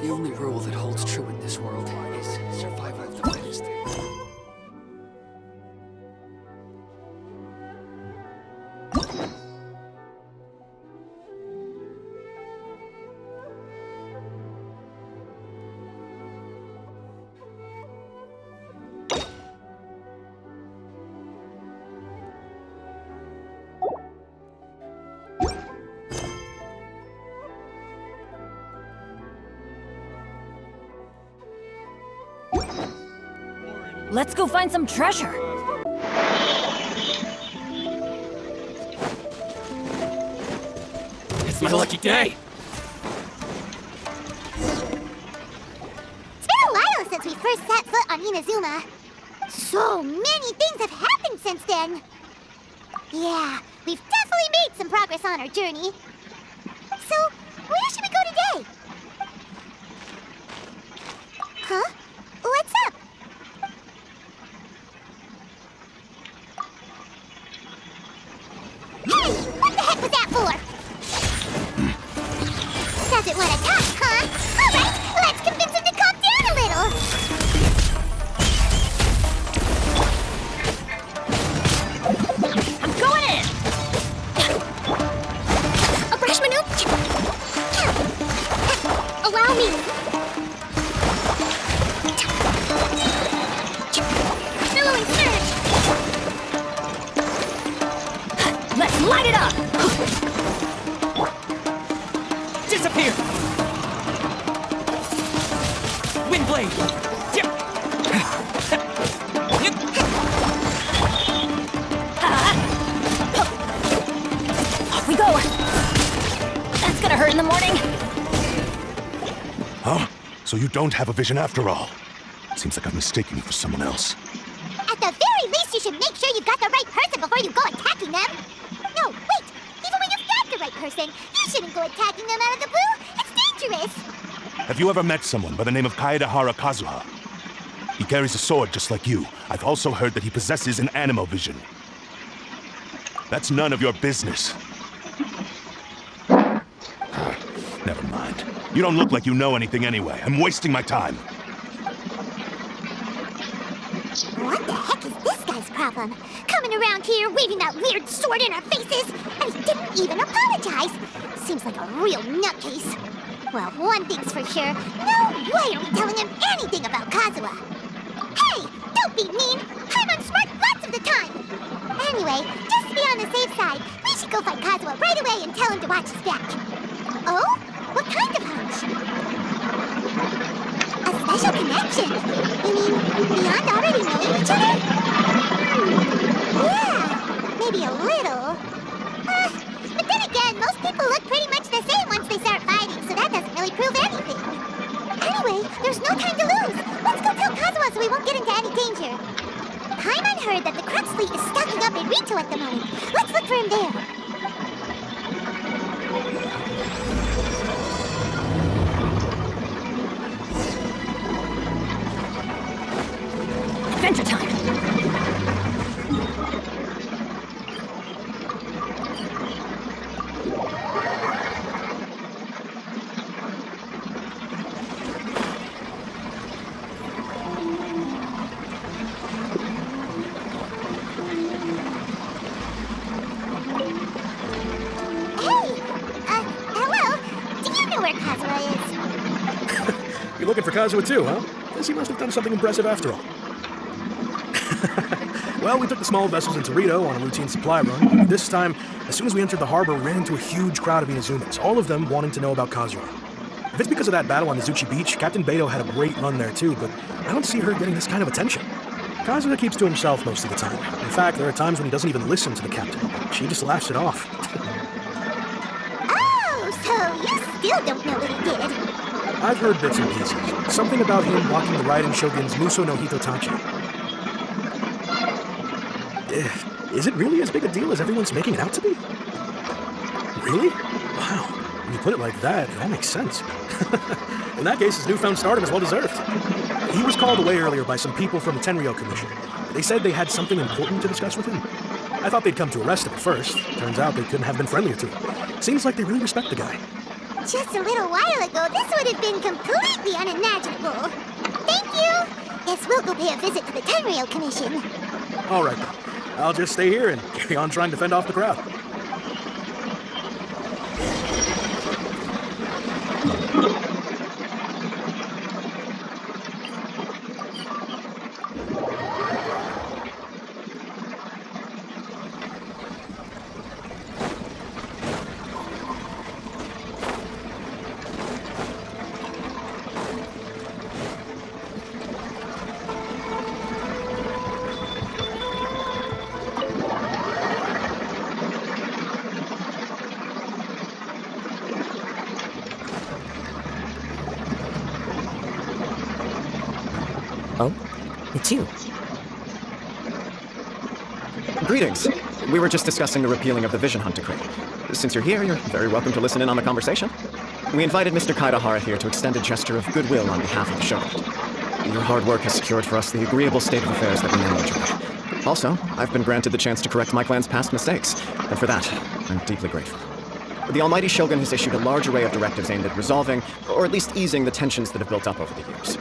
The only rule that holds true in this world is survival of the fittest. Let's go find some treasure. It's my lucky day! It's been a while since we first set foot on Inazuma. So many things have happened since then. Yeah, we've definitely made some progress on our journey. So, where should we go today? Huh? What's up? Hey! What the heck was that for? Doesn't want to talk, huh? Alright, let's convince him to calm down a little. I'm going in! A brush maneuver? Allow me. Billowing surge. Let's light it up! Disappear! Windblade! Yep. Off we go! That's gonna hurt in the morning. Huh? So you don't have a vision after all? Seems like I'm mistaking you for someone else. At the very least, you should make sure you got the right person before you go attacking them. No, wait. Even when you've got the right person, you shouldn't go attacking them out of the blue. It's dangerous. Have you ever met someone by the name of KAEDEHARA KAZUHA? He carries a sword just like you. I've also heard that he possesses an animal vision. That's none of your business. Never mind. You don't look like you know anything anyway. I'm wasting my time. What the heck is this guy's problem? Coming around here, waving that weird sword in our faces, and he didn't even apologize. Seems like a real nutcase. Well, one thing's for sure. No way are we telling him anything about Kazuha. Hey, don't be mean. I'm smart lots of the time. Anyway, just to be on the safe side, we should go find Kazuha right away and tell him to watch his back. Oh? What kind of hunch? A special connection? You mean beyond already knowing each other? Yeah, maybe a little. But then again, most people look pretty much the same once they start fighting, so that doesn't really prove anything. Anyway, there's no time to lose. Let's go tell Kazuha so we won't get into any danger. Paimon heard that the Crux fleet is stocking up in Rito at the moment. Let's look for him there. Adventure time! You're looking for Kazuha too, huh? Guess he must have done something impressive after all. Well, we took the small vessels into Rito on a routine supply run. This time, as soon as we entered the harbor, we ran into a huge crowd of Inazumans, all of them wanting to know about Kazuha. If it's because of that battle on Mizuchi Beach, Captain Beto had a great run there too, but I don't see her getting this kind of attention. Kazuha keeps to himself most of the time. In fact, there are times when he doesn't even listen to the captain. She just laughs it off. Oh, so you still don't know what he did? I've heard bits and pieces. Something about him blocking the Raiden Shogun's Muso no Hitotachi. Is it really as big a deal as everyone's making it out to be? Really? Wow. When you put it like that, it all makes sense. In that case, his newfound stardom is well deserved. He was called away earlier by some people from the Tenryo Commission. They said they had something important to discuss with him. I thought they'd come to arrest him at first. Turns out they couldn't have been friendlier to him. Seems like they really respect the guy. Just a little while ago, this would have been completely unimaginable. Thank you! Guess we'll go pay a visit to the Tenryou Commission. All right, then. I'll just stay here and carry on trying to fend off the crowd. Oh? It's you. Greetings. We were just discussing the repealing of the Vision Hunt Decree. Since you're here, you're very welcome to listen in on the conversation. We invited Mr. KAEDEHARA here to extend a gesture of goodwill on behalf of the Shogunate. Your hard work has secured for us the agreeable state of affairs that we now enjoy. Also, I've been granted the chance to correct my clan's past mistakes, and for that, I'm deeply grateful. The Almighty Shogun has issued a large array of directives aimed at resolving, or at least easing, the tensions that have built up over the years.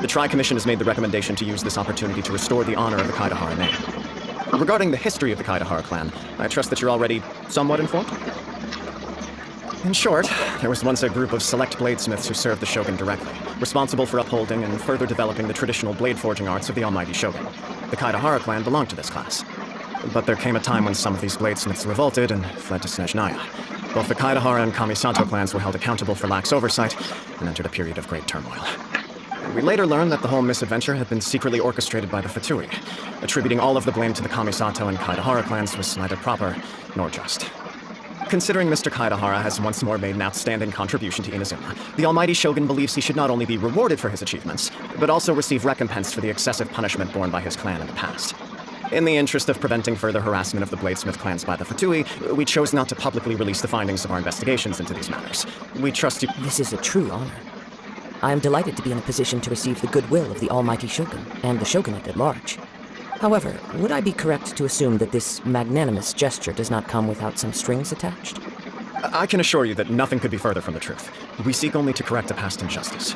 The Tri-Commission has made the recommendation to use this opportunity to restore the honor of the KAEDEHARA name. Regarding the history of the KAEDEHARA clan, I trust that you're already somewhat informed? In short, there was once a group of select bladesmiths who served the Shogun directly, responsible for upholding and further developing the traditional blade forging arts of the Almighty Shogun. The KAEDEHARA clan belonged to this class. But there came a time when some of these bladesmiths revolted and fled to Snezhnaya. Both the KAEDEHARA and Kamisato clans were held accountable for lax oversight and entered a period of great turmoil. We later learned that the whole misadventure had been secretly orchestrated by the Fatui, attributing all of the blame to the Kamisato and KAEDEHARA clans was neither proper nor just. Considering Mr. KAEDEHARA has once more made an outstanding contribution to Inazuma, the Almighty Shogun believes he should not only be rewarded for his achievements, but also receive recompense for the excessive punishment borne by his clan in the past. In the interest of preventing further harassment of the Bladesmith clans by the Fatui, we chose not to publicly release the findings of our investigations into these matters. We trust you— This is a true honor. I am delighted to be in a position to receive the goodwill of the Almighty Shogun and the Shogunate at large. However, would I be correct to assume that this magnanimous gesture does not come without some strings attached? I can assure you that nothing could be further from the truth. We seek only to correct a past injustice.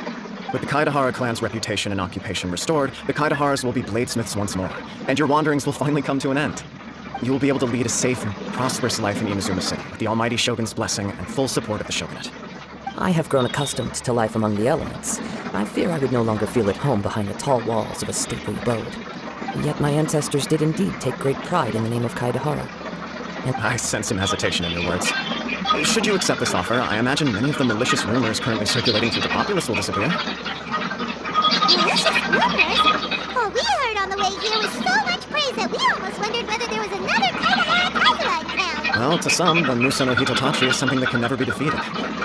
With the KAEDEHARA clan's reputation and occupation restored, the KAEDEHARAs will be bladesmiths once more, and your wanderings will finally come to an end. You will be able to lead a safe and prosperous life in Inazuma City, with the Almighty Shogun's blessing and full support of the Shogunate. I have grown accustomed to life among the elements. I fear I would no longer feel at home behind the tall walls of a stately abode. Yet my ancestors did indeed take great pride in the name of KAEDEHARA. And I sense some hesitation in your words. Should you accept this offer, I imagine many of the malicious rumors currently circulating through the populace will disappear. Malicious rumors? What we heard on the way here was so much praise that we almost wondered whether there was another KAEDEHARA Kazuha in town. Well, to some, the Muso no Hitotachi is something that can never be defeated.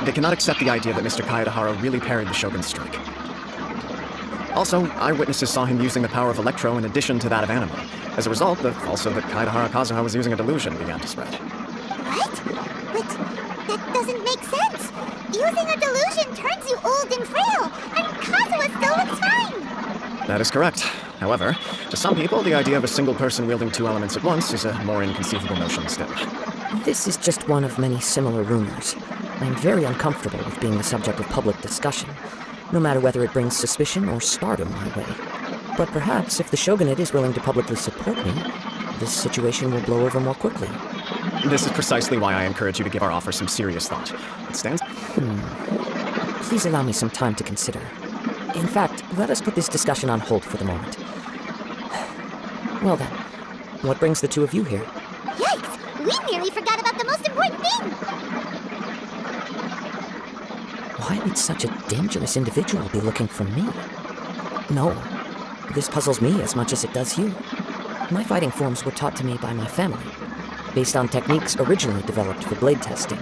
They cannot accept the idea that Mr. KAEDEHARA really parried the Shogun's strike. Also, eyewitnesses saw him using the power of Electro in addition to that of Anima. As a result, also that KAEDEHARA Kazuha was using a delusion began to spread. What? But that doesn't make sense. Using a delusion turns you old and frail, and Kazuha still looks fine. That is correct. However, to some people, the idea of a single person wielding two elements at once is a more inconceivable notion still. this is just one of many similar rumors. I am very uncomfortable with being the subject of public discussion, no matter whether it brings suspicion or stardom my way. But perhaps if the Shogunate is willing to publicly support me, this situation will blow over more quickly. This is precisely why I encourage you to give our offer some serious thought. It stands? Please allow me some time to consider. In fact, let us put this discussion on hold for the moment. Well then, what brings the two of you here? Yikes! We nearly forgot about the most important thing! Why would such a dangerous individual be looking for me? No, this puzzles me as much as it does you. My fighting forms were taught to me by my family, based on techniques originally developed for blade testing.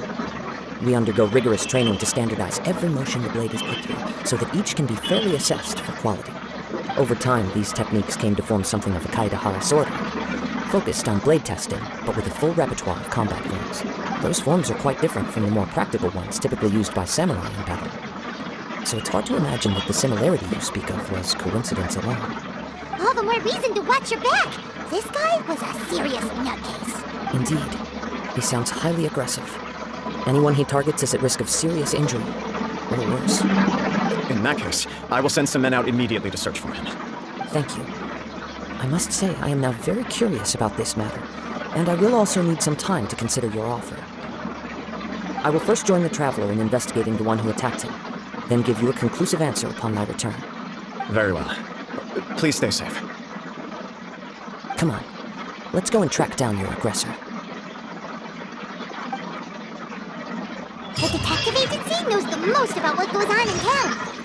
We undergo rigorous training to standardize every motion the blade is put through, so that each can be fairly assessed for quality. Over time, these techniques came to form something of a KAEDEHARA sword art, focused on blade testing, but with a full repertoire of combat forms. Those forms are quite different from the more practical ones typically used by samurai in battle. So it's hard to imagine that the similarity you speak of was coincidence alone. All the more reason to watch your back! This guy was a serious nutcase. Indeed, he sounds highly aggressive. Anyone he targets is at risk of serious injury, or worse. In that case, I will send some men out immediately to search for him. Thank you. I must say I am now very curious about this matter, and I will also need some time to consider your offer. I will first join the Traveler in investigating the one who attacked him, then give you a conclusive answer upon my return. Very well. Please stay safe. Come on, let's go and track down your aggressor. The detective agency knows the most about what goes on in town.